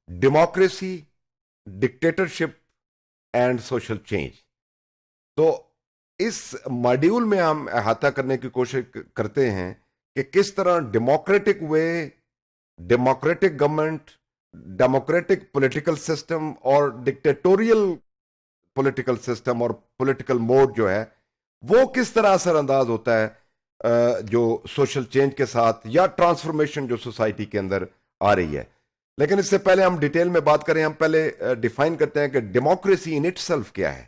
Democracy, dictatorship and social change. तो इस module में हम अहाता करने की कोशिश करते हैं कि किस तरह डेमोक्रेटिक वे, democratic government, democratic political system और डिक्टेटोरियल पॉलिटिकल सिस्टम और पॉलिटिकल मोड जो है वो किस तरह असरअंदाज होता है जो सोशल चेंज के साथ या ट्रांसफॉर्मेशन जो सोसाइटी के अंदर आ रही है। लेकिन इससे पहले हम डिटेल में बात करें, हम पहले डिफाइन करते हैं कि डेमोक्रेसी इन इटसेल्फ क्या है।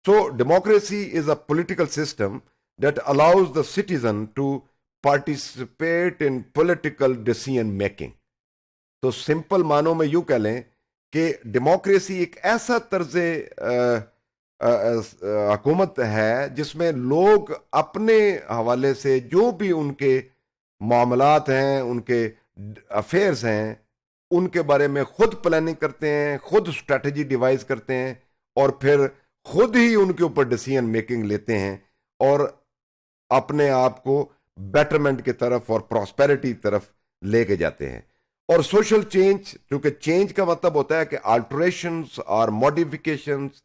So democracy is a political system that allows the citizen to participate in political decision making. तो सिंपल मानों में यूं कह लें कि डेमोक्रेसी एक ऐसा तर्ज हुकूमत है जिसमें लोग अपने हवाले से जो भी उनके मामलात हैं, उनके अफेयर्स हैं, उनके बारे में खुद प्लानिंग करते हैं, खुद स्ट्रेटजी डिवाइस करते हैं और फिर खुद ही उनके ऊपर डिसीजन मेकिंग लेते हैं और अपने आप को बेटरमेंट की तरफ और प्रॉस्पेरिटी की तरफ लेके जाते हैं। और सोशल चेंज, क्योंकि चेंज का मतलब होता है कि अल्टरेशंस और मॉडिफिकेशंस,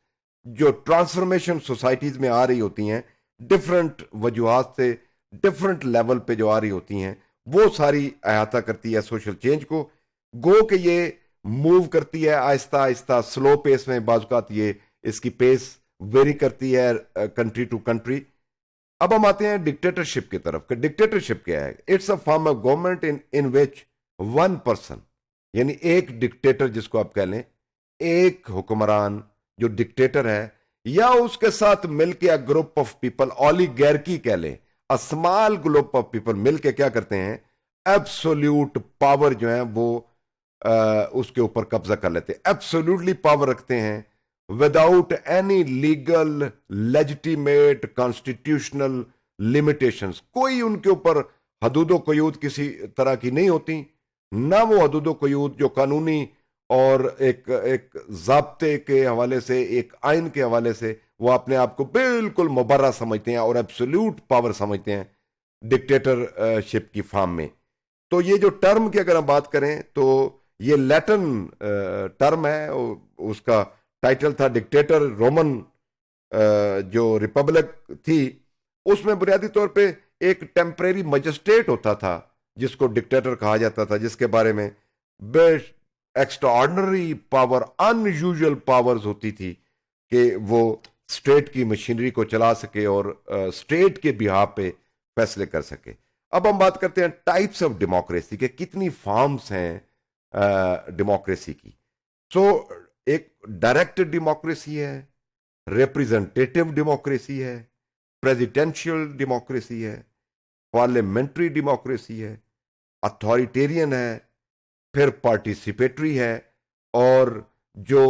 जो ट्रांसफॉर्मेशन सोसाइटीज में आ रही होती हैं डिफरेंट वजूहात से, डिफरेंट लेवल पे जो आ रही होती हैं, वो सारी अहाता करती है सोशल चेंज को। गो कि ये मूव करती है आहिस्ता आहिस्ता, स्लो पेस में, बाज़ ये इसकी पेस वेरी करती है कंट्री टू कंट्री। अब हम आते हैं डिक्टेटरशिप की तरफ। डिक्टेटरशिप क्या है? It's a form of government in which one person, यानी एक डिक्टेटर जिसको आप कह लें, एक हुक्मरान जो डिक्टेटर है, या उसके साथ मिलके a group of people, oligarchy कह लें, a small group of people मिलके क्या करते हैं, एब्सोल्यूट पावर जो है वो उसके ऊपर कब्जा कर लेते हैं, एब्सोल्यूटली पावर रखते हैं without any legal legitimate constitutional limitations. कोई उनके ऊपर हदूदो कयूद किसी तरह की नहीं होती, ना वो हदूदो कयूद जो कानूनी और एक ज़ाब्ते के हवाले से, एक आइन के हवाले से वो अपने आप को बिल्कुल मुबर्रा समझते हैं और एब्सोल्यूट पावर समझते हैं डिक्टेटरशिप की फॉर्म में। तो ये जो टर्म की अगर हम बात करें तो ये लैटिन टर्म है, उसका टाइटल था डिक्टेटर। रोमन जो रिपब्लिक थी उसमें बुनियादी तौर पे एक टेम्परेरी मजिस्ट्रेट होता था जिसको डिक्टेटर कहा जाता था, जिसके बारे में best extraordinary power, unusual powers होती थी कि वो स्टेट की मशीनरी को चला सके और स्टेट के बिहाफ पे फैसले कर सके। अब हम बात करते हैं टाइप्स ऑफ डेमोक्रेसी के, कितनी फॉर्म्स हैं डेमोक्रेसी की। सो एक डायरेक्ट डेमोक्रेसी है, रिप्रेजेंटेटिव डेमोक्रेसी है, प्रेसिडेंशियल डेमोक्रेसी है, पार्लियामेंट्री डेमोक्रेसी है, अथॉरिटेरियन है, फिर पार्टिसिपेटरी है, और जो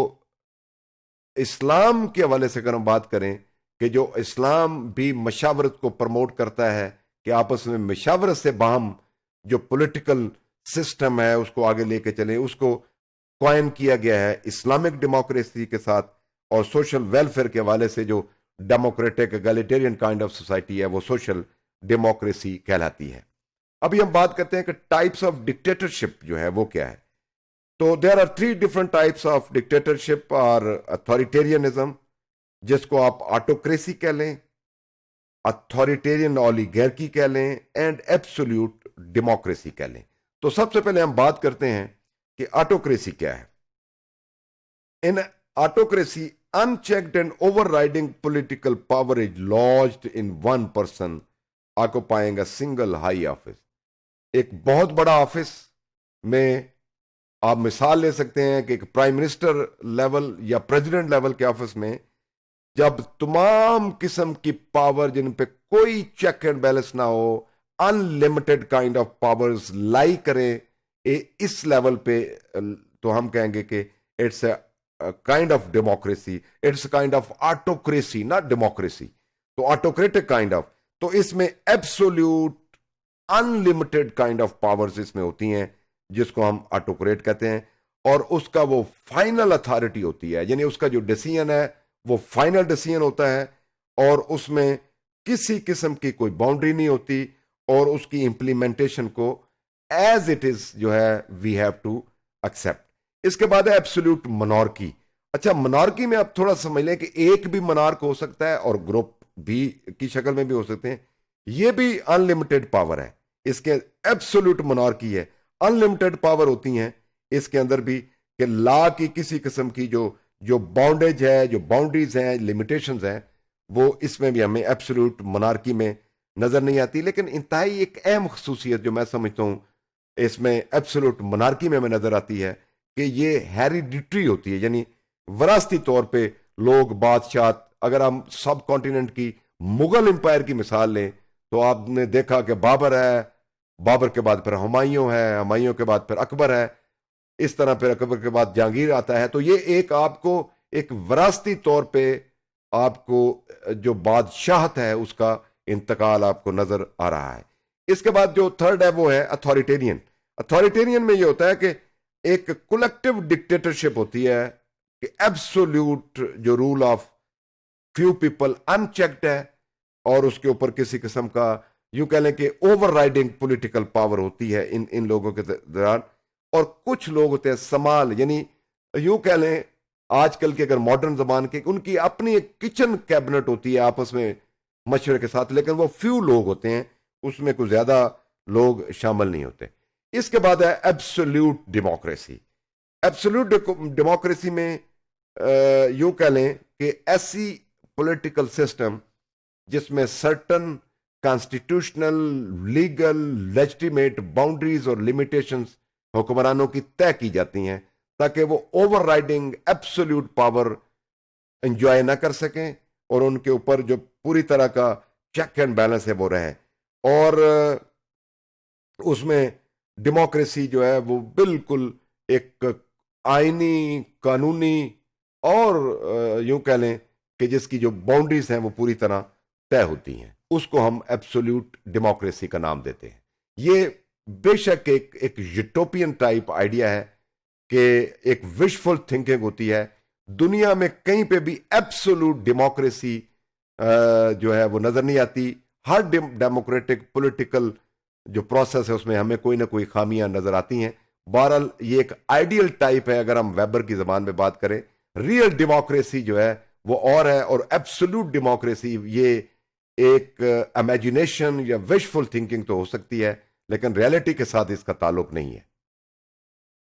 इस्लाम के हवाले से अगर हम बात करें कि जो इस्लाम भी मशावरत को प्रमोट करता है कि आपस में मशावरत से बाहम जो पॉलिटिकल सिस्टम है उसको आगे लेके चले, उसको क्वाइन किया गया है इस्लामिक डेमोक्रेसी के साथ। और सोशल वेलफेयर के हवाले से जो डेमोक्रेटिक एगलिटेरियन काइंड ऑफ सोसाइटी है वो सोशल डेमोक्रेसी कहलाती है। अभी हम बात करते हैं कि टाइप्स ऑफ डिक्टेटरशिप जो है वो क्या है। तो there are 3 different types of dictatorship और अथॉरिटेरियनिज्म, जिसको आप ऑटोक्रेसी कह लें, अथॉरिटेरियन ओलिगार्की कह लें, एंड एब्सोल्यूट डेमोक्रेसी कह लें। तो सबसे पहले हम बात करते हैं कि ऑटोक्रेसी क्या है। In autocracy unchecked and overriding political power is lodged in one person occupying a single high office. एक बहुत बड़ा ऑफिस में आप मिसाल ले सकते हैं कि एक प्राइम मिनिस्टर लेवल या प्रेसिडेंट लेवल के ऑफिस में जब तमाम किस्म की पावर, जिन पे कोई चेक एंड बैलेंस ना हो, अनलिमिटेड काइंड ऑफ पावर्स लाई करें इस लेवल पे, तो हम कहेंगे कि it's a kind of democracy, it's kind of autocracy, not democracy. तो ऑटोक्रेटिक काइंड ऑफ, तो इसमें absolute unlimited kind of powers इसमें होती हैं जिसको हम ऑटोक्रेट कहते हैं, और उसका वो फाइनल अथॉरिटी होती है, यानी उसका जो डिसीजन है वो फाइनल डिसीजन होता है और उसमें किसी किस्म की कोई बाउंड्री नहीं होती, और उसकी इंप्लीमेंटेशन को एज इट इज जो है वी हैव टू एक्सेप्ट। इसके बाद है एब्सोल्यूट मोनार्की। अच्छा, मोनार्की में आप थोड़ा समझ लें कि एक भी मोनार्क हो सकता है और ग्रुप भी की शक्ल में भी हो सकते हैं। ये भी अनलिमिटेड पावर है, इसके एब्सोल्यूट मोनार्की है, अनलिमिटेड पावर होती हैं इसके अंदर भी, कि लॉ की किसी किस्म की जो जो बाउंडेज है, जो बाउंड्रीज हैं, लिमिटेशंस हैं, वो इसमें भी हमें एब्सोल्यूट मोनार्की में नजर नहीं आती। लेकिन इंतहाई एक अहम खसूसियत जो मैं समझता हूं इसमें एब्सोल्यूट मोनार्की में हमें नजर आती है कि ये हेरिडिटरी होती है, यानी वरासती तौर पे लोग बादशाह, अगर हम सब कॉन्टिनेंट की मुगल एम्पायर की मिसाल लें तो आपने देखा कि बाबर है, बाबर के बाद फिर हुमायूं है, हुमायूं के बाद फिर अकबर है, इस तरह फिर अकबर के बाद जहांगीर आता है। तो ये एक आपको एक विरासती तौर पे आपको जो बादशाहत है उसका इंतकाल आपको नजर आ रहा है। इसके बाद जो थर्ड है वो है अथॉरिटेरियन। अथॉरिटेरियन में ये होता है कि एक कलेक्टिव डिक्टेटरशिप होती है कि एब्सोल्यूट जो rule of few people unchecked है और उसके ऊपर किसी किस्म का यूं कह लें कि ओवरराइडिंग पॉलिटिकल पावर होती है इन इन लोगों के दौरान। और कुछ लोग होते हैं समाल, यानी यूं कह लें आजकल के अगर मॉडर्न जमाने के, उनकी अपनी एक किचन कैबिनेट होती है आपस में मशवरे के साथ, लेकिन वो फ्यू लोग होते हैं, उसमें कुछ ज्यादा लोग शामिल नहीं होते। इसके बाद है एब्सोल्यूट डेमोक्रेसी। एब्सोल्यूट डेमोक्रेसी में यूं कह लें कि ऐसी पॉलिटिकल सिस्टम जिसमें certain constitutional, legal, legitimate boundaries और लिमिटेशंस हुक्मरानों की तय की जाती हैं ताकि वो ओवरराइडिंग एब्सोल्यूट पावर एंजॉय ना कर सकें और उनके ऊपर जो पूरी तरह का चेक एंड बैलेंस है वो रहे। और उसमें डेमोक्रेसी जो है वो बिल्कुल एक आईनी, कानूनी और यूं कह लें कि जिसकी जो बाउंड्रीज हैं वो पूरी तरह तय होती हैं, उसको हम एब्सोल्यूट डेमोक्रेसी का नाम देते हैं। ये बेशक एक यूटोपियन टाइप आइडिया है कि एक विशफुल थिंकिंग होती है। दुनिया में कहीं पे भी एब्सोल्यूट डेमोक्रेसी जो है वो नजर नहीं आती। हर डेमोक्रेटिक पॉलिटिकल जो प्रोसेस है उसमें हमें कोई ना कोई खामियां नजर आती हैं। बहरहाल ये एक आइडियल टाइप है, अगर हम वेबर की जबान में बात करें। रियल डेमोक्रेसी जो है वो और है, और एब्सोल्यूट डेमोक्रेसी ये एक इमेजिनेशन या विशफुल थिंकिंग तो हो सकती है, लेकिन रियलिटी के साथ इसका ताल्लुक नहीं है।